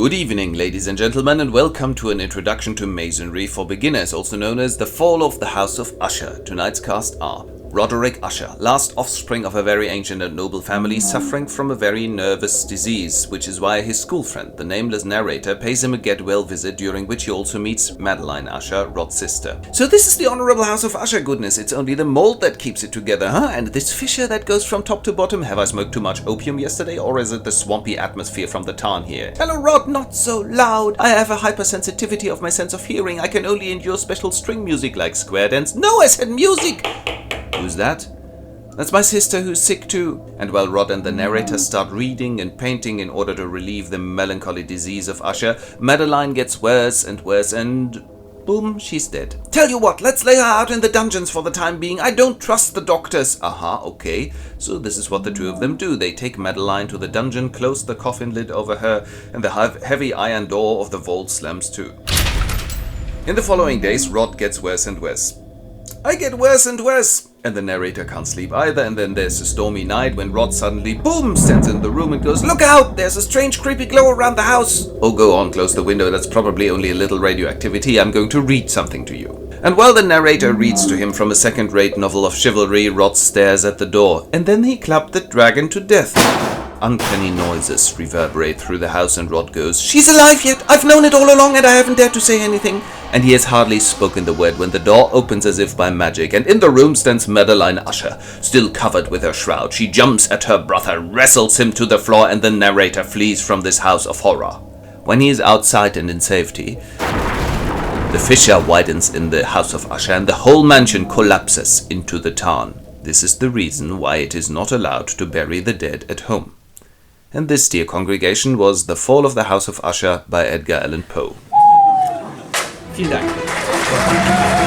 Good evening, ladies and gentlemen, and welcome to an introduction to Masonry for Beginners, also known as The Fall of the House of Usher. Tonight's cast are Roderick Usher, last offspring of a very ancient and noble family suffering from a very nervous disease, which is why his school friend, the nameless narrator, pays him a get-well visit, during which he also meets Madeline Usher, Rod's sister. So this is the Honorable House of Usher, goodness, it's only the mold that keeps it together, huh? And this fissure that goes from top to bottom, have I smoked too much opium yesterday, or is it the swampy atmosphere from the tarn here? Hello Rod, not so loud! I have a hypersensitivity of my sense of hearing, I can only endure special string music like square dance. No, I said music! Who's that? That's my sister who's sick too. And while Rod and the narrator start reading and painting in order to relieve the melancholy disease of Usher, Madeline gets worse and worse and boom, she's dead. Tell you what, let's lay her out in the dungeons for the time being. I don't trust the doctors. Okay. So this is what the two of them do. They take Madeline to the dungeon, close the coffin lid over her, and the heavy iron door of the vault slams to. In the following days, Rod gets worse and worse. I get worse and worse. And the narrator can't sleep either, and then there's a stormy night when Rod suddenly, boom, stands in the room and goes, "Look out! There's a strange creepy glow around the house!" Oh, go on, close the window, that's probably only a little radioactivity, I'm going to read something to you. And while the narrator reads to him from a second-rate novel of chivalry, Rod stares at the door, and then he clubbed the dragon to death. Uncanny noises reverberate through the house and Rod goes, "She's alive yet! I've known it all along and I haven't dared to say anything." And he has hardly spoken the word when the door opens as if by magic, and in the room stands Madeline Usher, still covered with her shroud. She jumps at her brother, wrestles him to the floor, and the narrator flees from this house of horror. When he is outside and in safety, the fissure widens in the House of Usher and the whole mansion collapses into the tarn. This is the reason why it is not allowed to bury the dead at home. And this, dear congregation, was The Fall of the House of Usher by Edgar Allan Poe. Vielen Dank.